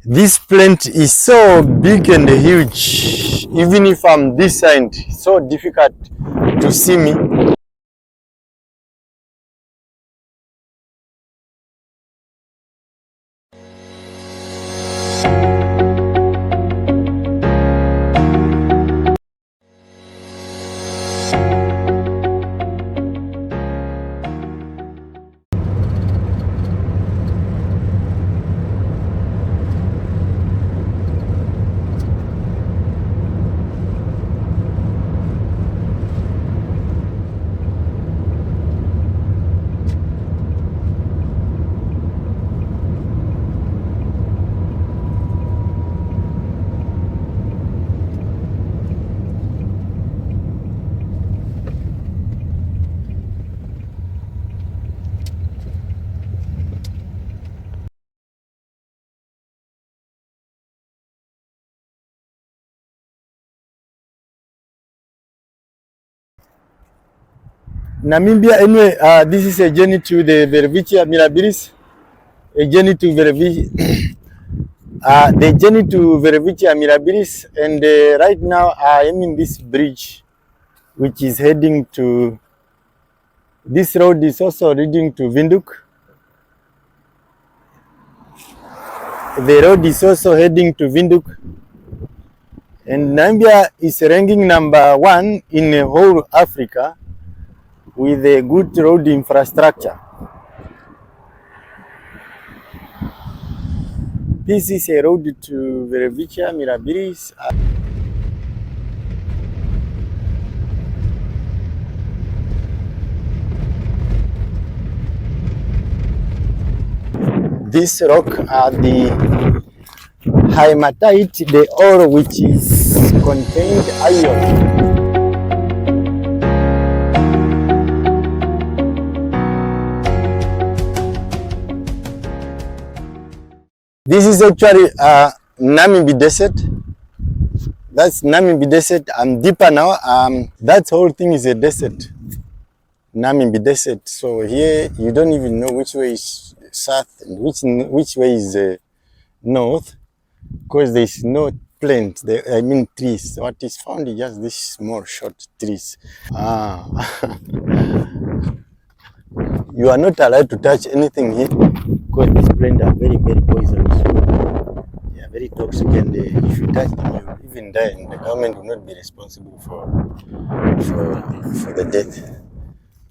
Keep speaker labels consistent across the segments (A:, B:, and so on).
A: This plant is so big and huge. Even if I'm this side, it's so difficult to see me. Namibia, anyway, this is a journey to the WELWITCHIA mirabilis, a journey to the journey to WELWITCHIA mirabilis, and right now I am in this bridge, which is heading to. This road is also leading to Windhoek. The road is also heading to Windhoek, and Namibia is ranking number 1 in the whole Africa with a good road infrastructure. This is a road to WELWITCHIA mirabilis. This rock are the hematite, the ore which is contained iron. This is actually Namibia desert. That's Namibia desert. I'm deeper now. That whole thing is a desert. Namibia desert. So here you don't even know which way is south and which way is north, because there is no plant. I mean trees. What is found is just these small short trees. You are not allowed to touch anything here, because these plants are very, very poisonous. They are very toxic, and if you touch them, you will even die, and the government will not be responsible for the death.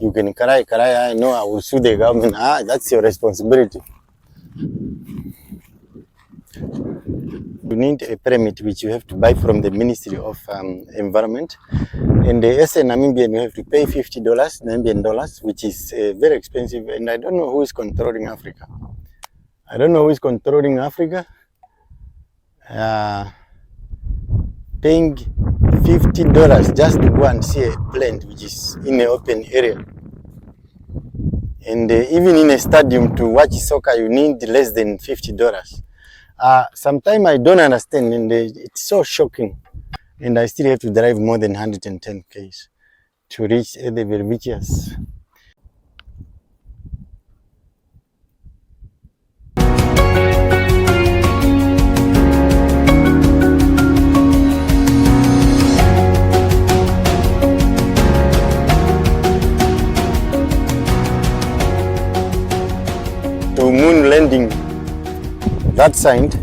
A: You can cry, I know I will sue the government. That's your responsibility. You need a permit which you have to buy from the Ministry of Environment. And as a Namibian, you have to pay $50 Namibian dollars, which is very expensive. And I don't know who is controlling Africa. Paying $50 just to go and see a plant which is in an open area. And even in a stadium to watch soccer, you need less than $50. Sometimes I don't understand, and it's so shocking. And I still have to drive more than 110 km to reach the WELWITCHIAs. To moon landing, that side.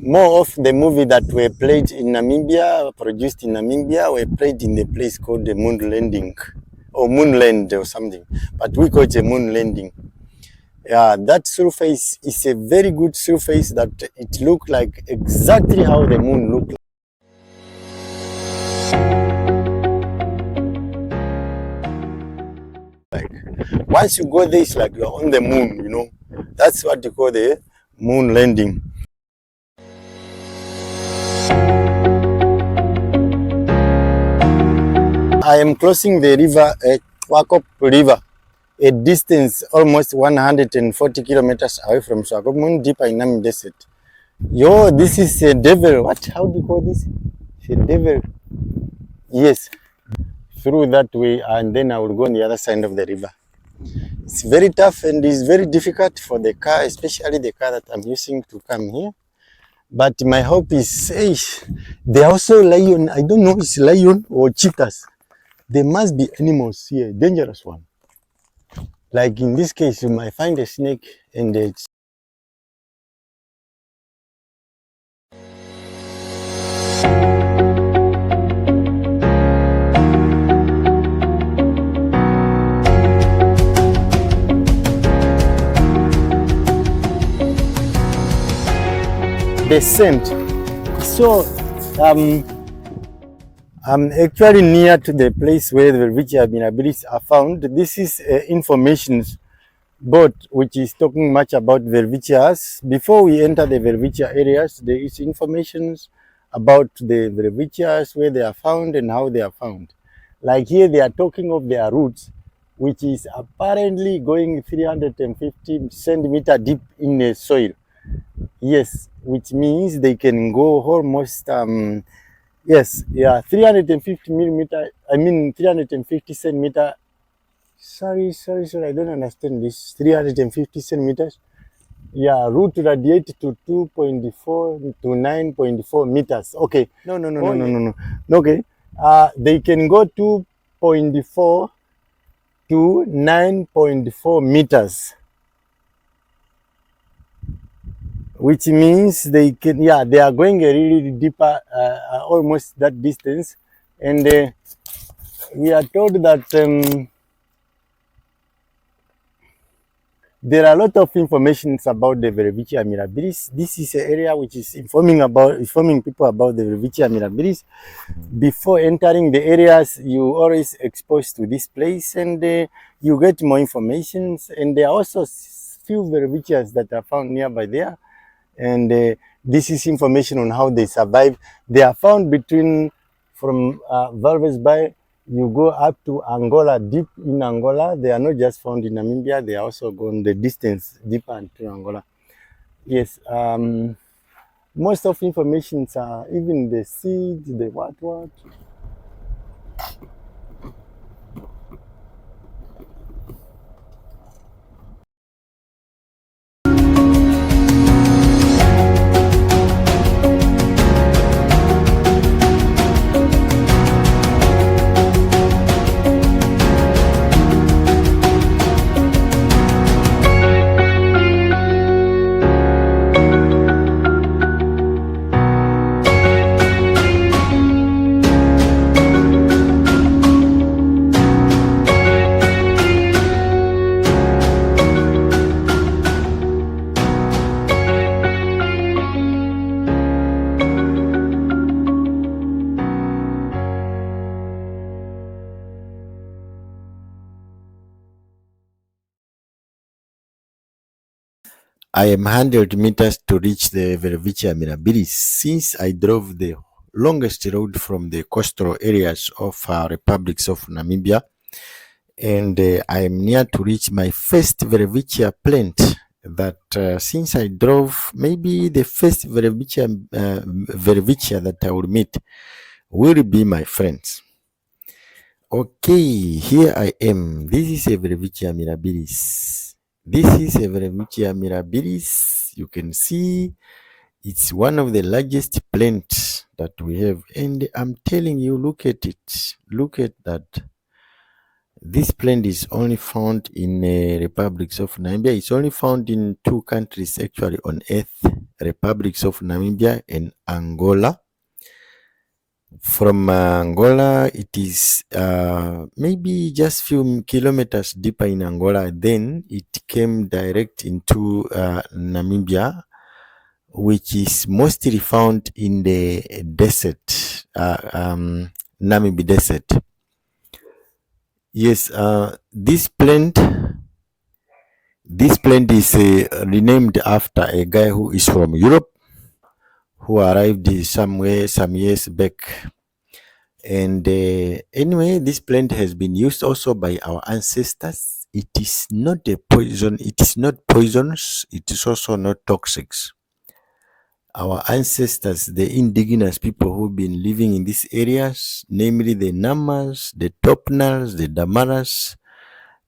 A: More of the movie that were played in Namibia, produced in Namibia, were played in the place called the moon landing, or moonland or something, but we call it a moon landing. That surface is a very good surface that it looked like exactly how the moon looked like. Once you go there, it's like you're on the moon, you know. That's what you call the moon landing. I am crossing the river, Swakop River, a distance almost 140 kilometers away from Swakopmund, deeper in Namibia desert. This is a devil. How do you call this? It's a devil. Yes, through that way, and then I will go on the other side of the river. It's very tough and it's very difficult for the car, especially the car that I'm using to come here. But my hope is, hey, there are also lion. I don't know if it's lion or cheetahs. There must be animals here, dangerous one. Like in this case, you might find a snake and it's the scent. So I'm actually near to the place where the WELWITCHIA mirabilis are found. This is information board which is talking much about WELWITCHIAs. Before we enter the WELWITCHIA areas, there is information about the WELWITCHIAs, where they are found and how they are found. Like here, they are talking of their roots, which is apparently going 350 centimeter deep in the soil. Yes, which means they can go almost, yes, yeah, 350 millimeter, 350 centimeter. Sorry, I don't understand this. 350 centimeters. Yeah, root radiate to 2.4 to 9.4 meters. Okay. No. Okay. They can go 2.4 to 9.4 meters, which means they can, yeah, they are going a really deeper, almost that distance. And we are told that there are a lot of information about the WELWITCHIA mirabilis. This is an area which is informing people about the WELWITCHIA mirabilis. Before entering the areas, you always exposed to this place and you get more information. And there are also few WELWITCHIAs that are found nearby there. And this is information on how they survive. They are found from Walvis Bay. You go up to Angola, deep in Angola. They are not just found in Namibia, they are also gone the distance deeper into Angola. Yes, most of information are even the seeds, the what. I am 100 meters to reach the WELWITCHIA mirabilis. Since I drove the longest road from the coastal areas of republics of Namibia, and I am near to reach my first WELWITCHIA plant. That since I drove, maybe the first WELWITCHIA that I will meet will be my friends. Okay, here I am. This is a WELWITCHIA mirabilis. This is a WELWITCHIA mirabilis. You can see it's one of the largest plants that we have. And I'm telling you, look at it. Look at that. This plant is only found in republics of Namibia. It's only found in two countries actually on earth, republics of Namibia and Angola. From Angola, it is maybe just few kilometers deeper in Angola. Then it came direct into Namibia, which is mostly found in the desert, Namib desert. Yes, this plant is renamed after a guy who is from Europe, who arrived somewhere some years back. And anyway, this plant has been used also by our ancestors. It is not a poison. It is not poisonous. It is also not toxic. Our ancestors, the indigenous people who've been living in these areas, namely the Namas, the Topnals, the Damaras,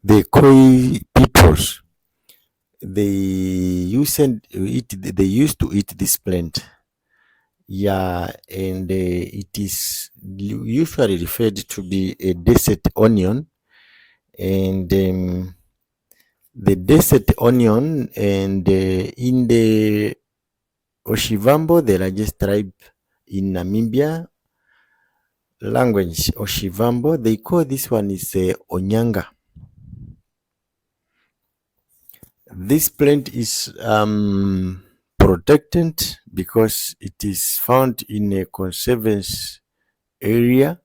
B: the Khoi peoples, they used to eat this plant. Yeah, and it is usually referred to be a desert onion, and the desert onion, and in the Oshivambo, the largest tribe in Namibia, language Oshivambo, they call this one is Onyanga. This plant is protected because it is found in a conservation area.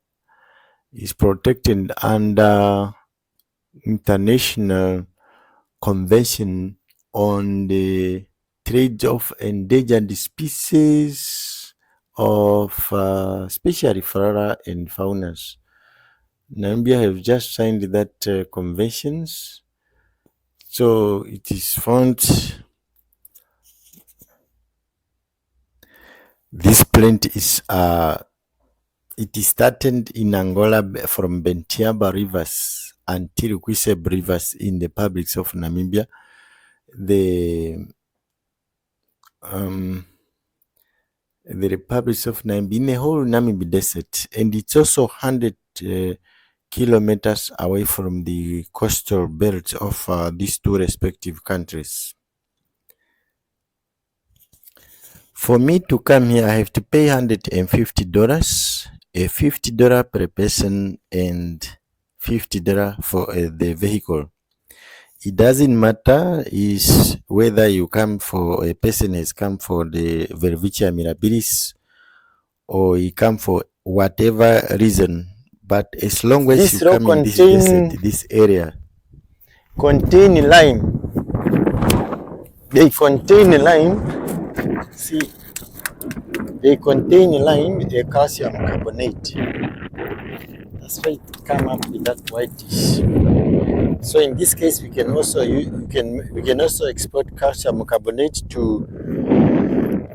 B: Is protected under international convention on the trade of endangered species of especially flora and faunas. Namibia have just signed that conventions, so it is found. This plant is it is started in Angola from Bentiaba rivers until Kwiseb rivers in the republics of Namibia. The republics of Namibia in the whole Namibia desert, and it's also 100 kilometers away from the coastal belt of these two respective countries. For me to come here, I have to pay $150, a $50 per person, and $50 for the vehicle. It doesn't matter is whether you come for a person has come for the WELWITCHIA mirabilis or you come for whatever reason, but as long as
A: This
B: you
A: rock
B: come in this desert, this area
A: contain lime. They contain lime. See, they contain lime, a calcium carbonate. That's why it come up with that whitish. So in this case, we can also export calcium carbonate to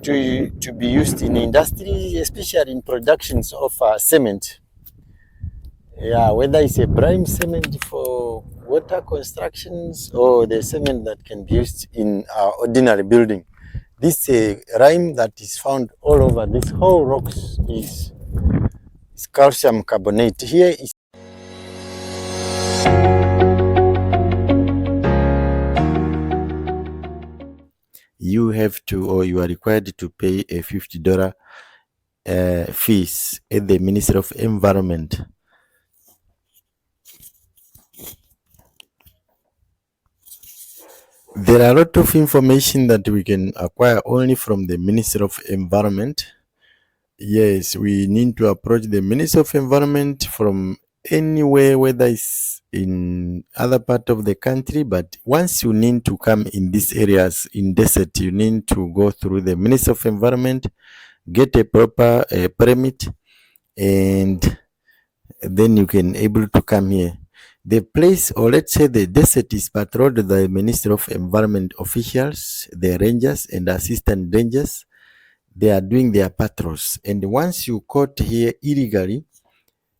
A: be used in industry, especially in productions of cement. Yeah, whether it's a brine cement for water constructions or the cement that can be used in our ordinary building. This lime that is found all over this whole rocks is calcium carbonate. Here is
B: you have to or you are required to pay a $50 fees at the Ministry of Environment. There are a lot of information that we can acquire only from the Ministry of Environment. Yes, we need to approach the Ministry of Environment from anywhere, whether it's in other part of the country, but once you need to come in these areas in desert, you need to go through the Ministry of Environment, get a proper permit, and then you can able to come here. The place, or let's say the desert, is patrolled by the Ministry of Environment officials, the rangers and assistant rangers. They are doing their patrols, and once you caught here illegally,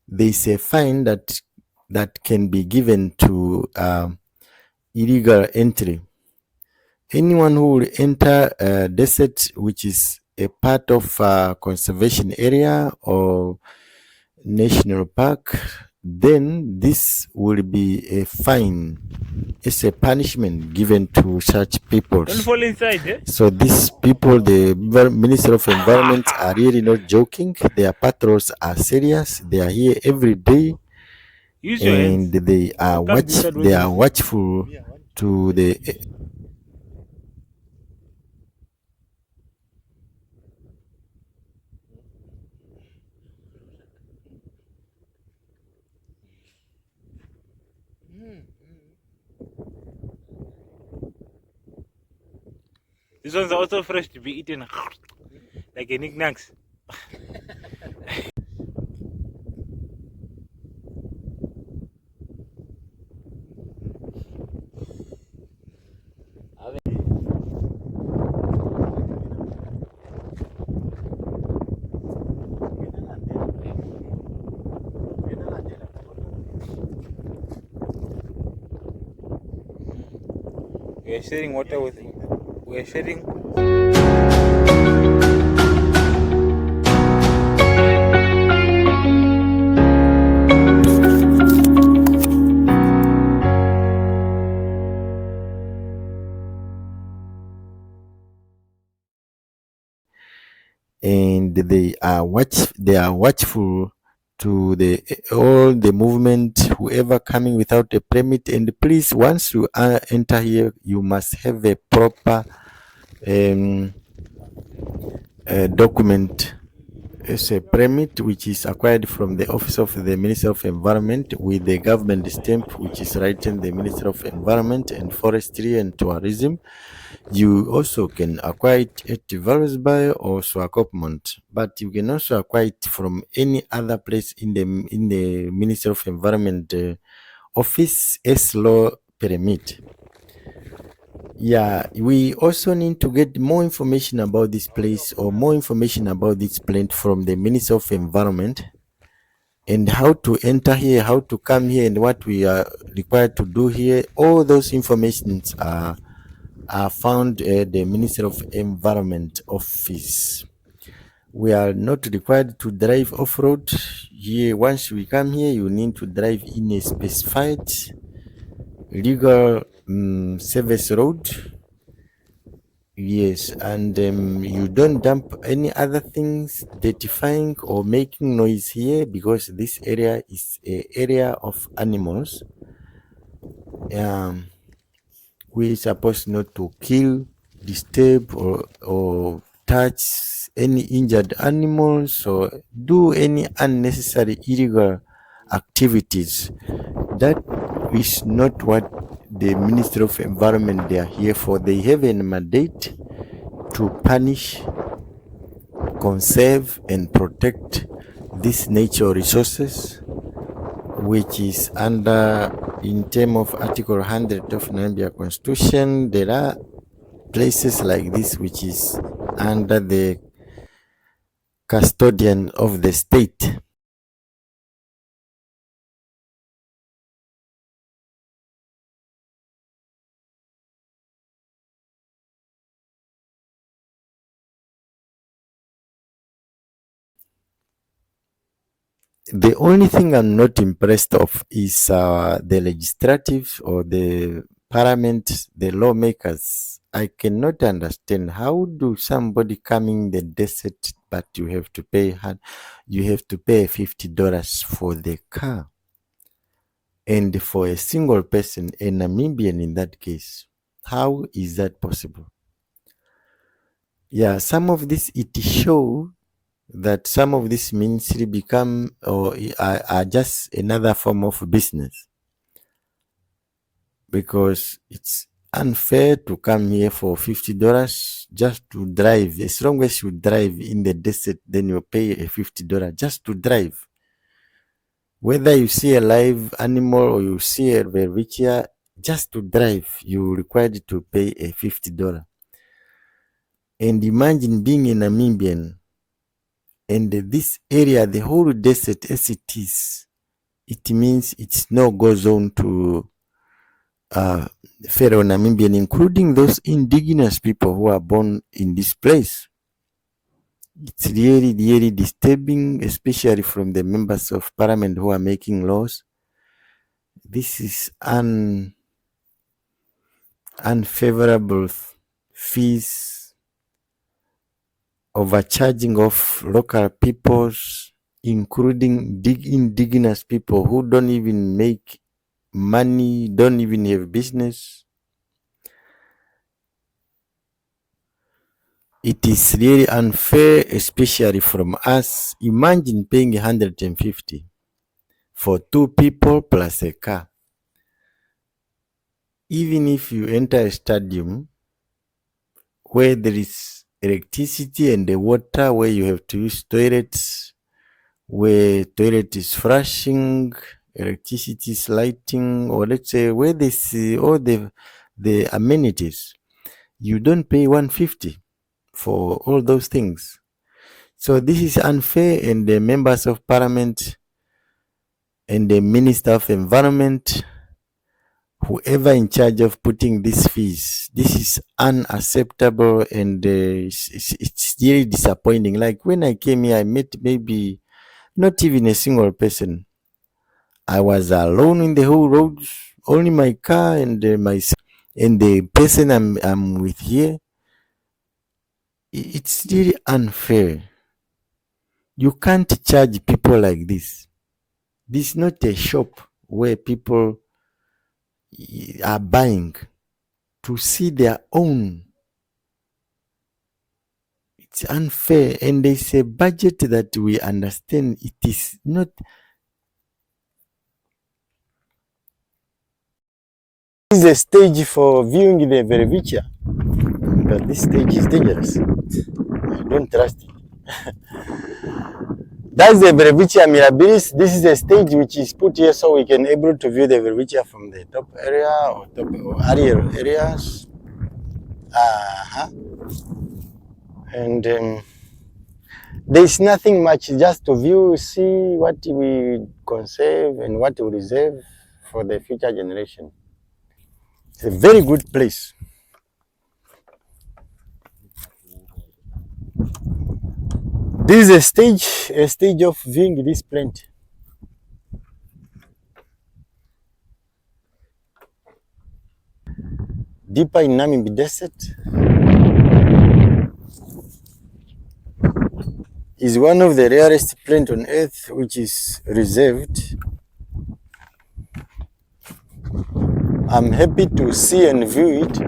B: there is a fine that can be given to illegal entry. Anyone who will enter a desert which is a part of conservation area or national park, then this will be a fine. It's a punishment given to such people.
C: Don't fall inside, eh?
B: So these people, the Minister of Environment, are really not joking. Their patrols are serious. They are here every day,
C: Use your
B: and
C: hands.
B: they are watchful to the.
C: These ones are also fresh to be eaten like a knickknacks. are sharing water with. We are sharing.
B: And they are watchful to the all the movement, whoever coming without a permit. And please, once you enter here, you must have a proper document. It's a permit which is acquired from the office of the Minister of Environment with the government stamp, which is written the Minister of Environment and Forestry and Tourism. You also can acquire it at Valsby or Swakopmund, but you can also acquire it from any other place in the Minister of Environment office as law permit. Yeah, we also need to get more information about this place or more information about this plant from the Minister of Environment, and how to enter here, how to come here, and what we are required to do here. All those informations are found at the Minister of Environment office. We are not required to drive off-road here. Once we come here, you need to drive in a specified legal service road. Yes, and you don't dump any other things dirtifying or making noise here, because this area is an area of animals. We're supposed not to kill, disturb, or touch any injured animals or do any unnecessary illegal activities. That is not what the Ministry of Environment they are here for. They have a mandate to punish, conserve, and protect these natural resources, which is under in terms of Article 100 of Namibia Constitution. There are places like this which is under the custodian of the state. The only thing I'm not impressed of is the legislative or the parliament, the lawmakers. I cannot understand how do somebody coming the desert, but you have to pay $50 for the car, and for a single person, a Namibian in that case. How is that possible? Yeah, some of this it show that some of this ministry become or are just another form of business, because it's unfair to come here for $50 just to drive. As long as you drive in the desert, then you pay a $50 just to drive. Whether you see a live animal or you see a WELWITCHIA, just to drive, you're required to pay a $50. And imagine being a Namibian, and this area, the whole desert as it is, it means it's no go zone to fellow Namibian, including those indigenous people who are born in this place. It's really, really disturbing, especially from the members of parliament who are making laws. This is unfavorable fees, overcharging of local peoples, including indigenous people who don't even make money, don't even have business. It is really unfair, especially from us. Imagine paying 150 for 2 people plus a car. Even if you enter a stadium where there is electricity and the water, where you have to use toilets, where toilet is flashing, electricity is lighting, or let's say where they see all the amenities, you don't pay 150 for all those things. So this is unfair, and the members of parliament and the Minister of Environment whoever in charge of putting these fees, this is unacceptable, and it's really disappointing. Like when I came here, I met maybe not even a single person. I was alone in the whole road, only my car and and the person I'm with here. It's really unfair. You can't charge people like this. This is not a shop where people are buying to see their own. It's unfair, and there's a budget that we understand. It is not.
A: This is a stage for viewing the WELWITCHIA, but this stage is dangerous. I don't trust it. That's the WELWITCHIA MIRABILIS. This is a stage which is put here so we can able to view the WELWITCHIA from the top area or top or area areas. And there's nothing much, just to view, see what we conserve and what we reserve for the future generation. It's a very good place. This is a stage of viewing this plant. Deeper in Namibia Desert is one of the rarest plants on earth which is reserved. I'm happy to see and view it.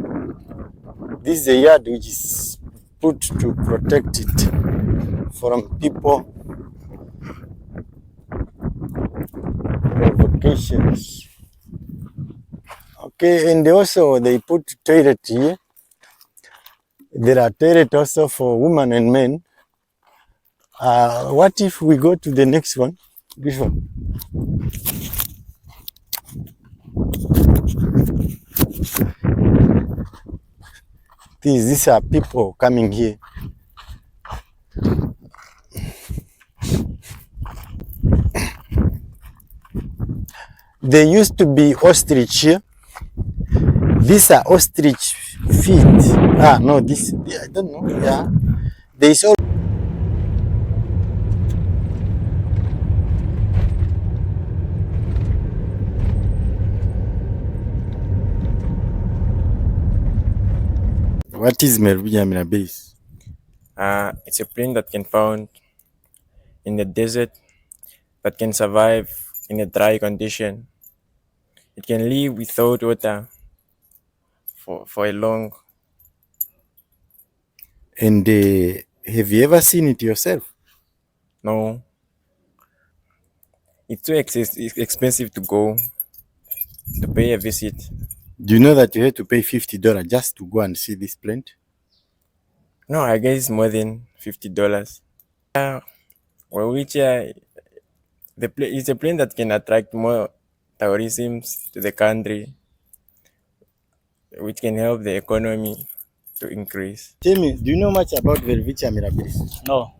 A: This is a yard which is put to protect it from people provocations. Okay, and also they put toilet here. There are toilets also for women and men. What if we go to the next one? This one. These are people coming here. There used to be ostrich here. These are ostrich feet. No, this, I don't know. Yeah. There is all.
B: What is MIRABILIS?
D: It's a plant that can found in the desert, that can survive in a dry condition. It can live without water for a long.
B: And have you ever seen it yourself?
D: No, it's too expensive to go to pay a visit.
B: Do you know that you had to pay $50 just to go and see this plant?
D: No, I guess it's more than $50. Well, which it's a plane that can attract more tourism to the country, which can help the economy to increase.
B: Tell me, do you know much about WELWITCHIA MIRABILIS?
E: No,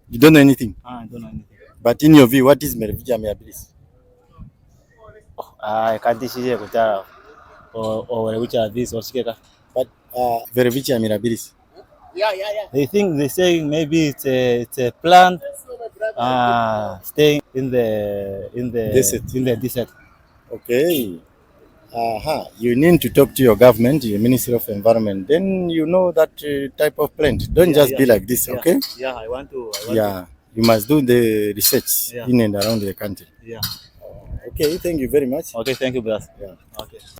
B: You don't know anything?
E: I don't know anything.
B: But in your view, what is WELWITCHIA MIRABILIS?
E: I can't see kuta or which are this or skeka.
B: But WELWITCHIA MIRABILIS.
E: They say maybe it's a plant staying in the desert.
B: Okay. You need to talk to your government, your Ministry of Environment. Then you know that type of plant. Don't just be like this, okay?
E: Yeah, I want to.
B: You must do the research
E: Yeah.
B: in and around the country.
E: Yeah.
B: Okay, thank you very much.
E: Okay, thank you, brother.
B: Yeah.
E: Okay.